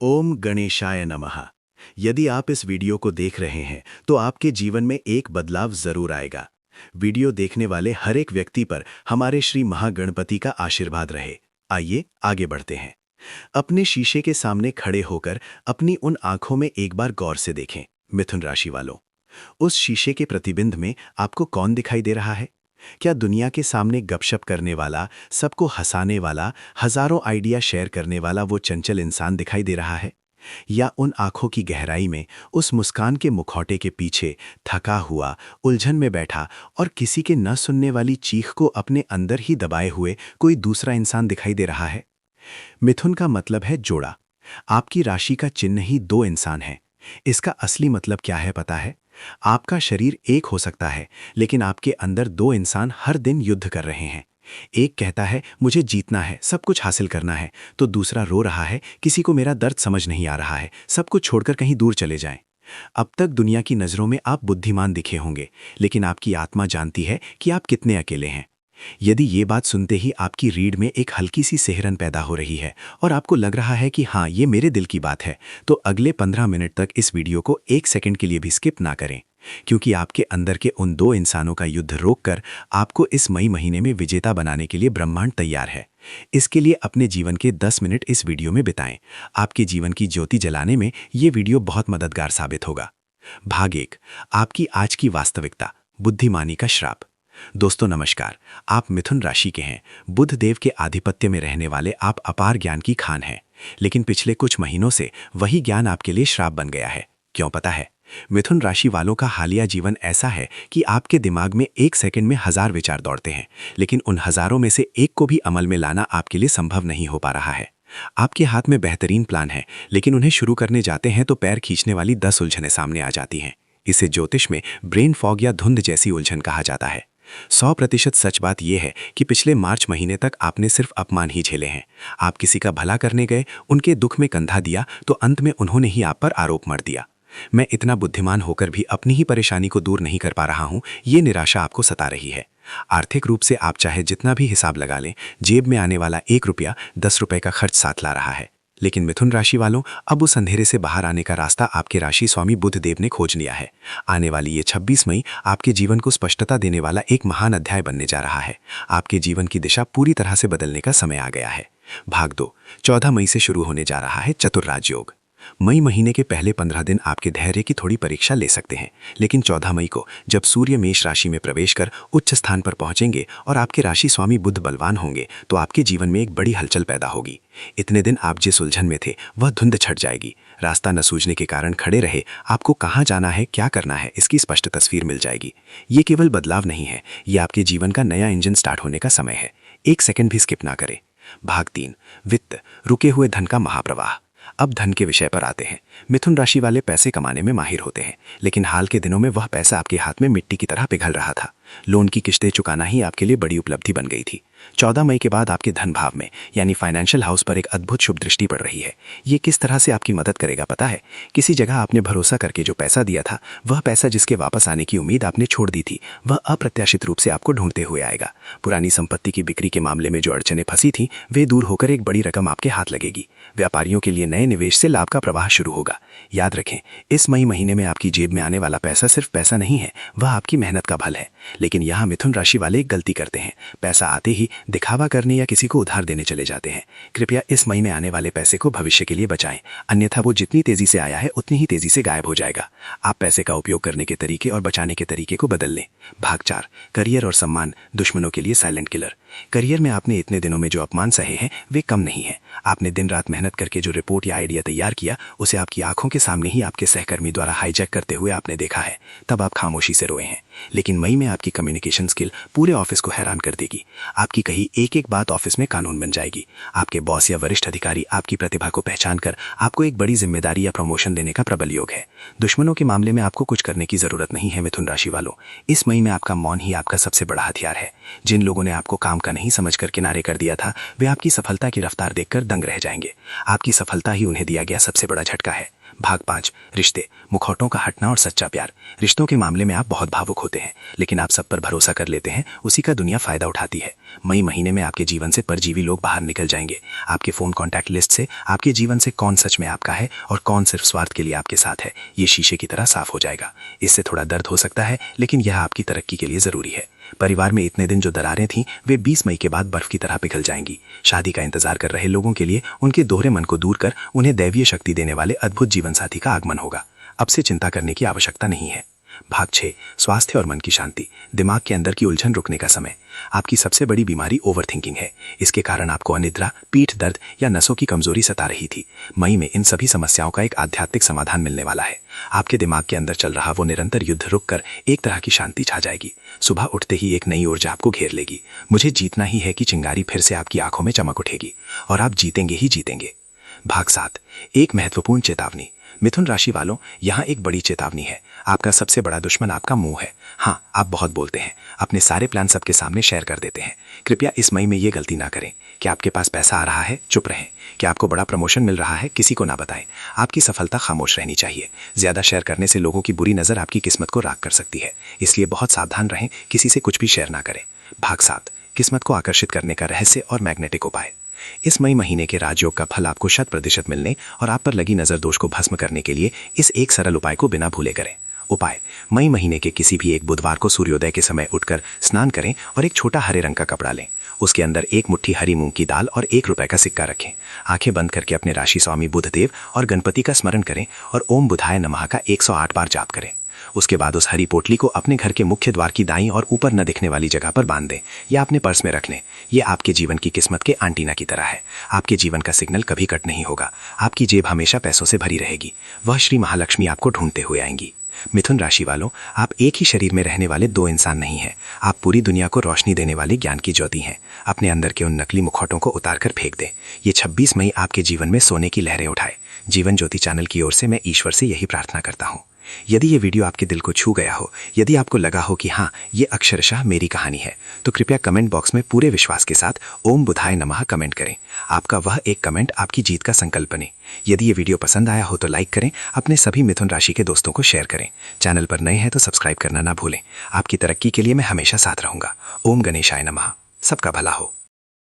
ओम गणेशाय नमः। यदि आप इस वीडियो को देख रहे हैं तो आपके जीवन में एक बदलाव जरूर आएगा। वीडियो देखने वाले हर एक व्यक्ति पर हमारे श्री महागणपति का आशीर्वाद रहे। आइए आगे बढ़ते हैं। अपने शीशे के सामने खड़े होकर अपनी उन आंखों में एक बार गौर से देखें। मिथुन राशि वालों, उस शीशे के प्रतिबिंब में आपको कौन दिखाई दे रहा है? क्या दुनिया के सामने गपशप करने वाला, सबको हंसाने वाला, हजारों आइडिया शेयर करने वाला वो चंचल इंसान दिखाई दे रहा है? या उन आंखों की गहराई में, उस मुस्कान के मुखौटे के पीछे थका हुआ, उलझन में बैठा और किसी के न सुनने वाली चीख को अपने अंदर ही दबाए हुए कोई दूसरा इंसान दिखाई दे रहा है? मिथुन का मतलब है जोड़ा। आपकी राशि का चिन्ह ही दो इंसान है। इसका असली मतलब क्या है पता है? आपका शरीर एक हो सकता है, लेकिन आपके अंदर दो इंसान हर दिन युद्ध कर रहे हैं। एक कहता है मुझे जीतना है, सब कुछ हासिल करना है, तो दूसरा रो रहा है किसी को मेरा दर्द समझ नहीं आ रहा है, सब कुछ छोड़कर कहीं दूर चले जाएं। अब तक दुनिया की नज़रों में आप बुद्धिमान दिखे होंगे, लेकिन आपकी आत्मा जानती है कि आप कितने अकेले हैं। यदि ये बात सुनते ही आपकी रीढ़ में एक हल्की सी सिहरन पैदा हो रही है और आपको लग रहा है कि हाँ, ये मेरे दिल की बात है, तो अगले 15 मिनट तक इस वीडियो को एक सेकंड के लिए भी स्किप ना करें, क्योंकि आपके अंदर के उन दो इंसानों का युद्ध रोककर आपको इस मई महीने में विजेता बनाने के लिए ब्रह्मांड तैयार है। इसके लिए अपने जीवन के 10 मिनट इस वीडियो में बिताएं। आपके जीवन की ज्योति जलाने में ये वीडियो बहुत मददगार साबित होगा। भाग 1, आपकी आज की वास्तविकता, बुद्धिमानी का श्राप। दोस्तों नमस्कार, आप मिथुन राशि के हैं। बुध देव के आधिपत्य में रहने वाले आप अपार ज्ञान की खान हैं, लेकिन पिछले कुछ महीनों से वही ज्ञान आपके लिए श्राप बन गया है। क्यों पता है? मिथुन राशि वालों का हालिया जीवन ऐसा है कि आपके दिमाग में एक सेकंड में 1000 विचार दौड़ते हैं, लेकिन उन हजारों में से एक को भी अमल में लाना आपके लिए संभव नहीं हो पा रहा है। आपके हाथ में बेहतरीन प्लान है, लेकिन उन्हें शुरू करने जाते हैं तो पैर खींचने वाली 10 उलझनें सामने आ जाती हैं। इसे ज्योतिष में ब्रेन फॉग या धुंध जैसी उलझन कहा जाता है। 100% सच बात यह है कि पिछले मार्च महीने तक आपने सिर्फ अपमान ही झेले हैं। आप किसी का भला करने गए, उनके दुख में कंधा दिया, तो अंत में उन्होंने ही आप पर आरोप मढ़ दिया। मैं इतना बुद्धिमान होकर भी अपनी ही परेशानी को दूर नहीं कर पा रहा हूं, ये निराशा आपको सता रही है। आर्थिक रूप से आप चाहे जितना भी हिसाब लगा लें, जेब में आने वाला 1 रुपया 10 रुपए का खर्च साथ ला रहा है। लेकिन मिथुन राशि वालों, अब उस अंधेरे से बाहर आने का रास्ता आपके राशि स्वामी बुध देव ने खोज लिया है। आने वाली ये 26 मई आपके जीवन को स्पष्टता देने वाला एक महान अध्याय बनने जा रहा है। आपके जीवन की दिशा पूरी तरह से बदलने का समय आ गया है। भाग 2, 14 मई से शुरू होने जा रहा है चतुर्राज योग। मई महीने के पहले 15 दिन आपके धैर्य की थोड़ी परीक्षा ले सकते हैं, लेकिन 14 मई को जब सूर्य मेष राशि में प्रवेश कर उच्च स्थान पर पहुंचेंगे और आपके राशि स्वामी बुध बलवान होंगे, तो आपके जीवन में एक बड़ी हलचल पैदा होगी। इतने दिन आप जिस उलझन में थे वह धुंध छट जाएगी। रास्ता न सूझने के कारण खड़े रहे, आपको कहाँ जाना है, क्या करना है, इसकी स्पष्ट तस्वीर मिल जाएगी। ये केवल बदलाव नहीं है, ये आपके जीवन का नया इंजन स्टार्ट होने का समय है। एक सेकंड भी स्किप ना करें। भाग 3, वित्त, रुके हुए धन का महाप्रवाह। अब धन के विषय पर आते हैं। मिथुन राशि वाले पैसे कमाने में माहिर होते हैं, लेकिन हाल के दिनों में वह पैसा आपके हाथ में मिट्टी की तरह पिघल रहा था। लोन की किस्तें चुकाना ही आपके लिए बड़ी उपलब्धि बन गई थी। 14 मई के बाद आपके धन भाव में यानी फाइनेंशियल हाउस पर एक अद्भुत शुभ दृष्टि पड़ रही है। ये किस तरह से आपकी मदद करेगा पता है? किसी जगह आपने भरोसा करके जो पैसा दिया था, वह पैसा जिसके वापस आने की उम्मीद आपने छोड़ दी थी, वह अप्रत्याशित रूप से आपको ढूंढते हुए आएगा। पुरानी संपत्ति की बिक्री के मामले में जो अड़चनें फंसी थी, वे दूर होकर एक बड़ी रकम आपके हाथ लगेगी। व्यापारियों के लिए नए निवेश से लाभ का प्रवाह शुरू होगा। याद रखें, इस मई महीने में आपकी जेब में आने वाला पैसा सिर्फ पैसा नहीं है, वह आपकी मेहनत का फल है। लेकिन यहाँ मिथुन राशि वाले एक गलती करते हैं, पैसा आते ही दिखावा करने या किसी को उधार देने चले जाते हैं। कृपया इस मई में आने वाले पैसे को भविष्य के लिए बचाएं, अन्यथा वो जितनी तेजी से आया है उतनी ही तेजी से गायब हो जाएगा। आप पैसे का उपयोग करने के तरीके और बचाने के तरीके को बदल लें। भाग 4, करियर और सम्मान, दुश्मनों के लिए साइलेंट किलर। करियर में आपने इतने दिनों में जो अपमान सहे हैं, वे कम नहीं है। आपने दिन रात मेहनत करके जो रिपोर्ट या आइडिया तैयार किया, उसे आपकी आंखों के सामने ही आपके सहकर्मी द्वारा हाईजैक करते हुए आपने देखा है। तब आप खामोशी से रोए हैं। लेकिन मई में आपकी कम्युनिकेशन स्किल पूरे ऑफिस को हैरान कर देगी। आपकी कही एक एक बात ऑफिस में कानून बन जाएगी। आपके बॉस या वरिष्ठ अधिकारी आपकी प्रतिभा को पहचान कर आपको एक बड़ी जिम्मेदारी या प्रमोशन देने का प्रबल योग है। दुश्मनों के मामले में आपको कुछ करने की जरूरत नहीं है मिथुन राशि वालों। इस मई में आपका मौन ही आपका सबसे बड़ा हथियार है। जिन लोगों ने आपको काम का नहीं समझकर किनारे कर दिया था, वे आपकी सफलता की रफ्तार देखकर दंग रह जाएंगे। आपकी सफलता ही उन्हें दिया गया सबसे बड़ा झटका है। भाग 5 रिश्ते, मुखौटों का हटना और सच्चा प्यार। रिश्तों के मामले में आप बहुत भावुक होते हैं, लेकिन आप सब पर भरोसा कर लेते हैं, उसी का दुनिया फायदा उठाती है। मई महीने में आपके जीवन से परजीवी लोग बाहर निकल जाएंगे। आपके फोन कॉन्टैक्ट लिस्ट से आपके जीवन से कौन सच में आपका है और कौन सिर्फ स्वार्थ के लिए आपके साथ है, ये शीशे की तरह साफ हो जाएगा। इससे थोड़ा दर्द हो सकता है, लेकिन यह आपकी तरक्की के लिए जरूरी है। परिवार में इतने दिन जो दरारें थीं, वे 20 मई के बाद बर्फ की तरह पिघल जाएंगी। शादी का इंतजार कर रहे लोगों के लिए उनके दोहरे मन को दूर कर उन्हें दैवीय शक्ति देने वाले अद्भुत जीवन साथी का आगमन होगा। अब से चिंता करने की आवश्यकता नहीं है। भाग 6 स्वास्थ्य और मन की शांति, दिमाग के अंदर की उलझन रुकने का समय। आपकी सबसे बड़ी बीमारी ओवरथिंकिंग है। इसके कारण आपको अनिद्रा, पीठ दर्द या नसों की कमजोरी सता रही थी। मई में इन सभी समस्याओं का एक आध्यात्मिक समाधान मिलने वाला है। आपके दिमाग के अंदर चल रहा वो निरंतर युद्ध रुककर एक तरह की शांति छा जाएगी। सुबह उठते ही एक नई ऊर्जा आपको घेर लेगी। मुझे जीतना ही है कि चिंगारी फिर से आपकी आंखों में चमक उठेगी और आप जीतेंगे ही जीतेंगे। भाग 7 एक महत्वपूर्ण चेतावनी। मिथुन राशि वालों, यहाँ एक बड़ी चेतावनी है। आपका सबसे बड़ा दुश्मन आपका मुंह है। हाँ, आप बहुत बोलते हैं, अपने सारे प्लान सबके सामने शेयर कर देते हैं। कृपया इस मई में ये गलती ना करें। क्या आपके पास पैसा आ रहा है? चुप रहें। क्या आपको बड़ा प्रमोशन मिल रहा है? किसी को ना बताएं। आपकी सफलता खामोश रहनी चाहिए। ज्यादा शेयर करने से लोगों की बुरी नजर आपकी किस्मत को राख कर सकती है, इसलिए बहुत सावधान रहें, किसी से कुछ भी शेयर ना करें। भाग 7 किस्मत को आकर्षित करने का रहस्य और मैग्नेटिक उपाय। इस मई महीने के राजयोग का फल आपको 100% मिलने और आप पर लगी नजर दोष को भस्म करने के लिए इस एक सरल उपाय को बिना भूले करें। उपाय: मई महीने के किसी भी एक बुधवार को सूर्योदय के समय उठकर स्नान करें और एक छोटा हरे रंग का कपड़ा लें। उसके अंदर एक मुट्ठी हरी मूंग की दाल और 1 रुपए का सिक्का रखें। आंखें बंद करके अपने राशि स्वामी बुधदेव और गणपति का स्मरण करें और ओम बुधाय नमः का 108 बार जाप करें। उसके बाद उस हरी पोटली को अपने घर के मुख्य द्वार की दाईं और ऊपर न दिखने वाली जगह पर बांध दें या अपने पर्स में रख लें। ये आपके जीवन की किस्मत के एंटीना की तरह है। आपके जीवन का सिग्नल कभी कट नहीं होगा। आपकी जेब हमेशा पैसों से भरी रहेगी। वह श्री महालक्ष्मी आपको ढूंढते हुए आएंगी। मिथुन राशि वालों, आप एक ही शरीर में रहने वाले 2 इंसान नहीं हैं। आप पूरी दुनिया को रोशनी देने वाली ज्ञान की ज्योति हैं। अपने अंदर के उन नकली मुखौटों को उतार कर फेंक दें। ये 26 मई आपके जीवन में सोने की लहरें उठाए। जीवन ज्योति चैनल की ओर से मैं ईश्वर से यही प्रार्थना करता हूँ। यदि ये वीडियो आपके दिल को छू गया हो, यदि आपको लगा हो कि हाँ, ये अक्षरशः मेरी कहानी है, तो कृपया कमेंट बॉक्स में पूरे विश्वास के साथ ओम बुधाय नमः कमेंट करें। आपका वह एक कमेंट आपकी जीत का संकल्प बने। यदि ये वीडियो पसंद आया हो तो लाइक करें, अपने सभी मिथुन राशि के दोस्तों को शेयर करें। चैनल पर नए हैं तो सब्सक्राइब करना ना भूलें। आपकी तरक्की के लिए मैं हमेशा साथ रहूंगा। ओम गणेशाय नमः। सबका भला हो।